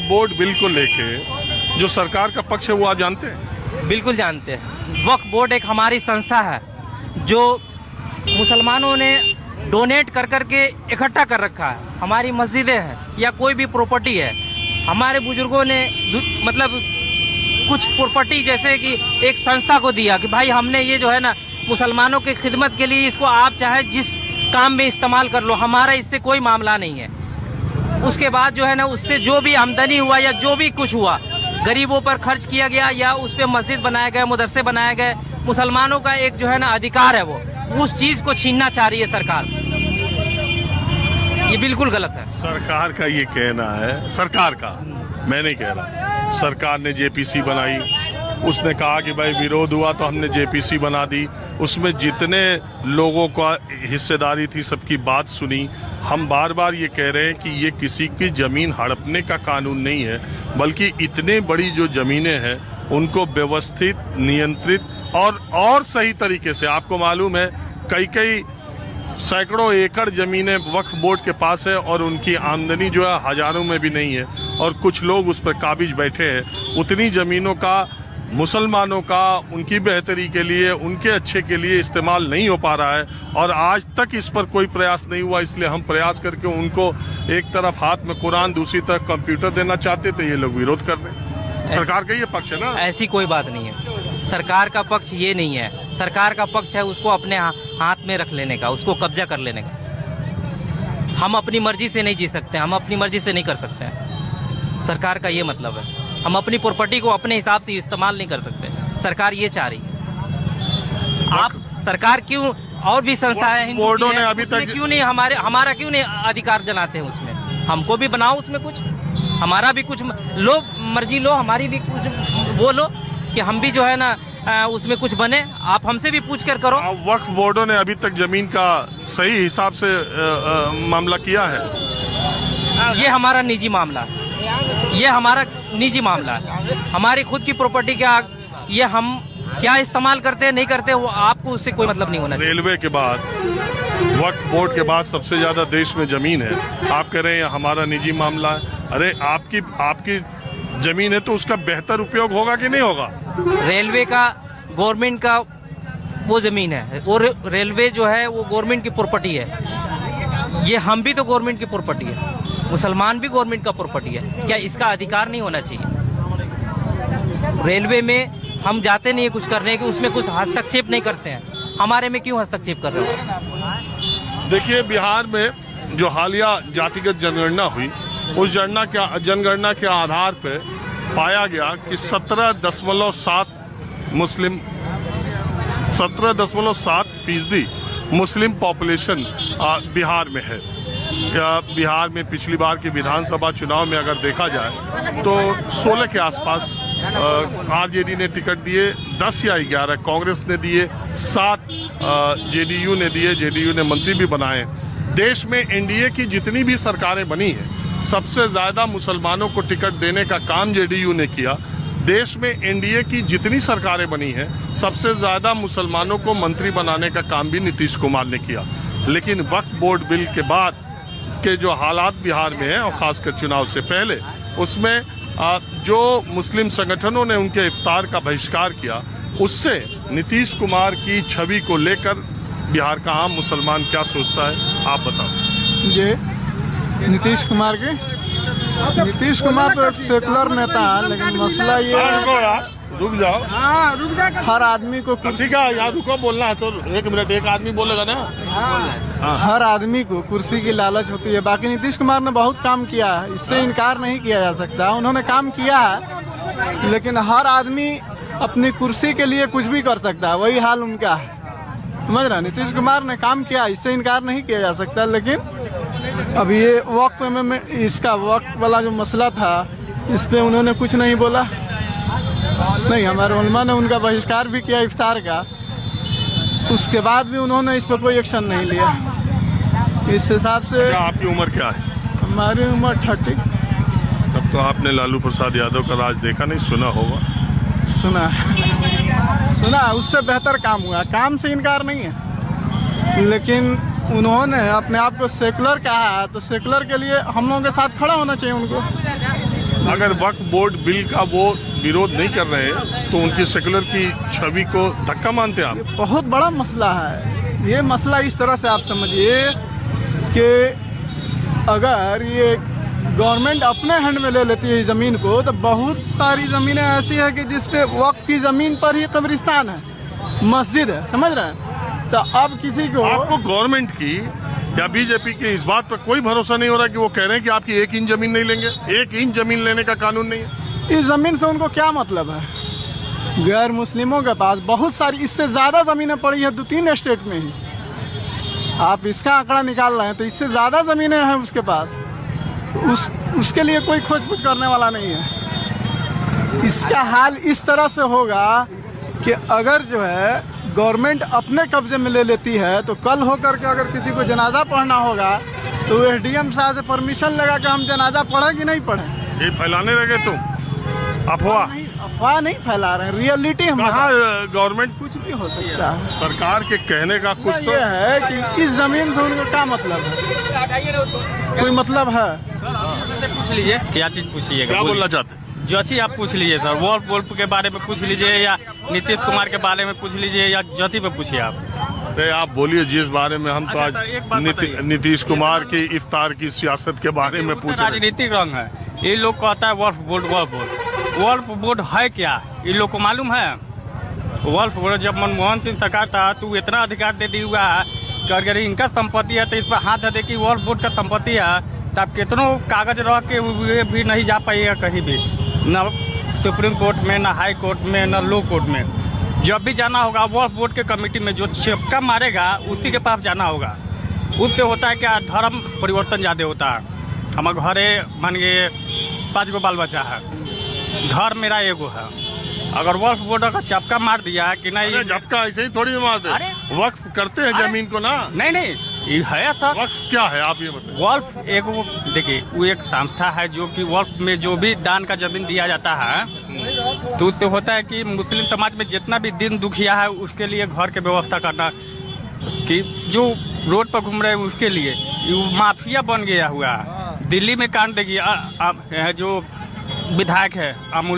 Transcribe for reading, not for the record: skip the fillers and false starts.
Board bill को लेके जो सरकार का पक्ष है वो आप जानते हैं? बिल्कुल जानते हैं। वक्फ बोर्ड एक हमारी संस्था है जो मुसलमानों ने डोनेट कर कर के इकट्ठा कर रखा है। हमारी मस्जिदें हैं या कोई भी प्रॉपर्टी है, हमारे बुजुर्गों ने मतलब कुछ प्रॉपर्टी जैसे कि एक संस्था को दिया कि भाई हमने ये जो है ना मुसलमानों की खिदमत के लिए इसको आप चाहे जिस काम में इस्तेमाल कर लो, हमारा इससे कोई मामला नहीं है। उसके बाद जो है ना उससे जो भी आमदनी हुआ या जो भी कुछ हुआ गरीबों पर खर्च किया गया या उस पर मस्जिद बनाए गए, मदरसे बनाए गए। मुसलमानों का एक जो है ना अधिकार है वो उस चीज को छीनना चाह रही है सरकार। ये बिल्कुल गलत है। सरकार का ये कहना है, सरकार का, मैं नहीं कह रहा, सरकार ने जेपीसी बनाई, उसने कहा कि भाई विरोध हुआ तो हमने जेपीसी बना दी, उसमें जितने लोगों का हिस्सेदारी थी सबकी बात सुनी। हम बार बार ये कह रहे हैं कि ये किसी की जमीन हड़पने का कानून नहीं है, बल्कि इतने बड़ी जो जमीनें हैं उनको व्यवस्थित, नियंत्रित और सही तरीके से, आपको मालूम है कई सैकड़ों एकड़ जमीनें वक्फ बोर्ड के पास है और उनकी आमदनी जो है हजारों में भी नहीं है और कुछ लोग उस पर काबिज बैठे हैं। उतनी जमीनों का मुसलमानों का उनकी बेहतरी के लिए, उनके अच्छे के लिए इस्तेमाल नहीं हो पा रहा है और आज तक इस पर कोई प्रयास नहीं हुआ। इसलिए हम प्रयास करके उनको एक तरफ हाथ में कुरान, दूसरी तरफ कंप्यूटर देना चाहते थे, ये लोग विरोध कर रहे हैं। सरकार का ये पक्ष है ना? ऐसी कोई बात नहीं है। सरकार का पक्ष ये नहीं है। सरकार का पक्ष है उसको अपने हाथ में रख लेने का, उसको कब्जा कर लेने का। हम अपनी मर्जी से नहीं जी सकते, हम अपनी मर्जी से नहीं कर सकते हैं। सरकार का ये मतलब है, हम अपनी प्रॉपर्टी को अपने हिसाब से इस्तेमाल नहीं कर सकते। सरकार ये चाह रही है। आप सरकार क्यों, और भी संस्थाएं हैं बोर्डों ने अभी तक क्यों नहीं हमारा क्यों नहीं अधिकार जनाते हैं उसमें? हमको भी बनाओ उसमें कुछ, हमारा भी कुछ लो, मर्जी लो, हमारी भी कुछ वो लो कि हम भी जो है ना उसमें कुछ बने। आप हमसे भी पूछ कर करो। वक्फ बोर्डों ने अभी तक जमीन का सही हिसाब से मामला किया है? ये हमारा निजी मामला है, ये हमारा निजी मामला है। हमारी खुद की प्रॉपर्टी का ये हम क्या इस्तेमाल करते हैं नहीं करते वो आपको उससे कोई मतलब नहीं होना चाहिए। रेलवे के बाद, वक्फ बोर्ड के बाद सबसे ज्यादा देश में जमीन है, आप कह रहे हैं हमारा निजी मामला है। अरे आपकी जमीन है तो उसका बेहतर उपयोग होगा कि नहीं होगा? रेलवे का गवर्नमेंट का वो जमीन है और रेलवे जो है वो गवर्नमेंट की प्रॉपर्टी है। ये हम भी तो गवर्नमेंट की प्रॉपर्टी है, मुसलमान भी गवर्नमेंट का प्रॉपर्टी है। क्या इसका अधिकार नहीं होना चाहिए? रेलवे में हम जाते नहीं है कुछ करने के, उसमें कुछ हस्तक्षेप नहीं करते हैं। हमारे में क्यों हस्तक्षेप कर रहे हो? देखिए, बिहार में जो हालिया जातिगत जनगणना हुई, उस जनगणना के आधार पर पाया गया कि 17.7% मुस्लिम पॉपुलेशन बिहार में है। बिहार में पिछली बार के विधानसभा चुनाव में अगर देखा जाए तो 16 के आसपास आरजेडी ने टिकट दिए, 10 या 11 कांग्रेस ने दिए, 7 जेडीयू ने दिए, जेडीयू ने मंत्री भी बनाए। देश में एनडीए की जितनी भी सरकारें बनी हैं, सबसे ज्यादा मुसलमानों को टिकट देने का काम जेडीयू ने किया। देश में एनडीए की जितनी सरकारें बनी हैं, सबसे ज्यादा मुसलमानों को मंत्री बनाने का काम भी नीतीश कुमार ने किया। लेकिन वक्फ बोर्ड बिल के बाद के जो हालात बिहार में हैं और खासकर चुनाव से पहले, उसमें जो मुस्लिम संगठनों ने उनके इफ्तार का बहिष्कार किया, उससे नीतीश कुमार की छवि को लेकर बिहार का आम मुसलमान क्या सोचता है, आप बताओ। जी, नीतीश कुमार तो एक सेकुलर नेता है, लेकिन मसला ये रुक जाओ, हर आदमी को ठीक है यार, रुको, बोलना है तो 1 मिनट, एक आदमी बोलेगा ना। हर आदमी को कुर्सी की लालच होती है। बाकी नीतीश कुमार ने बहुत काम किया है, इससे इनकार नहीं किया जा सकता। उन्होंने काम किया है, लेकिन हर आदमी अपनी कुर्सी के लिए कुछ भी कर सकता है, वही हाल उनका है। समझ रहे? नीतीश कुमार ने काम किया, इससे इनकार नहीं किया जा सकता। लेकिन अभी ये वक्फ में इसका वक्फ वाला जो मसला था, इस पे उन्होंने कुछ नहीं बोला। नहीं, हमारे उलमा ने उनका बहिष्कार भी किया इफ्तार का, उसके बाद भी उन्होंने इस पर कोई एक्शन नहीं लिया। इस हिसाब से आपकी उम्र क्या है? हमारी उम्र 30। तब तो आपने लालू प्रसाद यादव का राज देखा नहीं, सुना होगा। सुना, उससे बेहतर काम हुआ, काम से इनकार नहीं है। लेकिन उन्होंने अपने आप को सेकुलर कहा, तो सेकुलर के लिए हम लोगों के साथ खड़ा होना चाहिए उनको। अगर वक्फ बोर्ड बिल का वो विरोध नहीं कर रहे हैं तो उनकी सेकुलर की छवि को धक्का मानते हैं आप? बहुत बड़ा मसला है ये। मसला इस तरह से आप समझिए कि अगर ये गवर्नमेंट अपने हैंड में ले लेती है ज़मीन को, तो बहुत सारी ज़मीनें ऐसी है कि जिसपे वक्फ की ज़मीन पर ही कब्रिस्तान है, मस्जिद है, समझ रहे हैं। तो अब किसी को आपको गवर्नमेंट की या बीजेपी के इस बात पर कोई भरोसा नहीं हो रहा कि वो कह रहे हैं कि आपकी 1 इंच जमीन नहीं लेंगे? 1 इंच जमीन लेने का कानून नहीं है। इस ज़मीन से उनको क्या मतलब है? गैर मुस्लिमों के पास बहुत सारी इससे ज़्यादा ज़मीनें पड़ी हैं 2-3 स्टेट में ही। आप इसका आंकड़ा निकाल रहे हैं तो इससे ज़्यादा ज़मीनें हैं उसके पास। उसके लिए कोई खोज करने वाला नहीं है। इसका हाल इस तरह से होगा कि अगर जो है गवर्नमेंट अपने कब्जे में ले लेती है तो कल होकर के अगर किसी को जनाजा पढ़ना होगा तो एसडीएम साहब से परमिशन लगा कि हम जनाजा पढ़ें कि नहीं पढ़ें। ये फैलाने लगे तुम अफवाह नहीं फैला रहे हैं, रियलिटी हम कहाँ गवर्नमेंट कुछ भी हो सकता है। सरकार के कहने का कुछ तो ये है कि इस जमीन से उनको क्या मतलब है? कोई मतलब है? पूछ लीजिए क्या चीज पूछ लीजिएगा, क्या बोलना चाहते हैं? जो चीज आप पूछ लीजिए सर, वॉल्फ के बारे में पूछ लीजिए या नीतीश कुमार के बारे में पूछ लीजिए या ज्योति पे पूछिए आप। अरे आप बोलिए जिस बारे में हम तो अच्छा सर, एक बात आज बताइए। नीतीश कुमार की इफ्तार की सियासत के बारे में पूछ रहे हैं। राजनीतिक रंग है। ये लोग कहता है वॉल्फ बोर्ड है क्या? ये लोग को मालूम है? वॉल्फ बोर्ड जब मनमोहन सिंह सरकार था तो इतना अधिकार दे दिया हुआ है कि अगर इनका संपत्ति है तो इस पर हाथ दे कि वॉल्फ बोर्ड का संपत्ति है तो आप कितनों कागज रह के हुए भी नहीं जा पाइएगा कहीं भी, न सुप्रीम कोर्ट में, न हाई कोर्ट में, न लो कोर्ट में। जब भी जाना होगा वॉल्फ बोर्ड के कमेटी में जो चपका मारेगा उसी के पास जाना होगा। उससे होता है क्या, धर्म परिवर्तन ज़्यादा होता है। हमारे घरे मानिए 5 गो बाल बच्चा है, घर मेरा एगो है, अगर वक्फ बोर्ड का चपका मार दिया कि नहीं, झपका ऐसे ही थोड़ी मार दे। अरे! वक्फ करते हैं जमीन को ना। नहीं ये है सर। वक्फ क्या है आप ये बताइए। वॉल्फ एक देखिए वो एक संस्था है जो कि वॉल्फ में जो भी दान का जमीन दिया जाता है तो उससे होता है कि मुस्लिम समाज में जितना भी दिन दुखिया है उसके लिए घर के व्यवस्था करना, कि जो रोड पर घूम रहे हैं उसके लिए माफिया बन गया हुआ है। दिल्ली में कांड देखिए जो विधायक है अमूल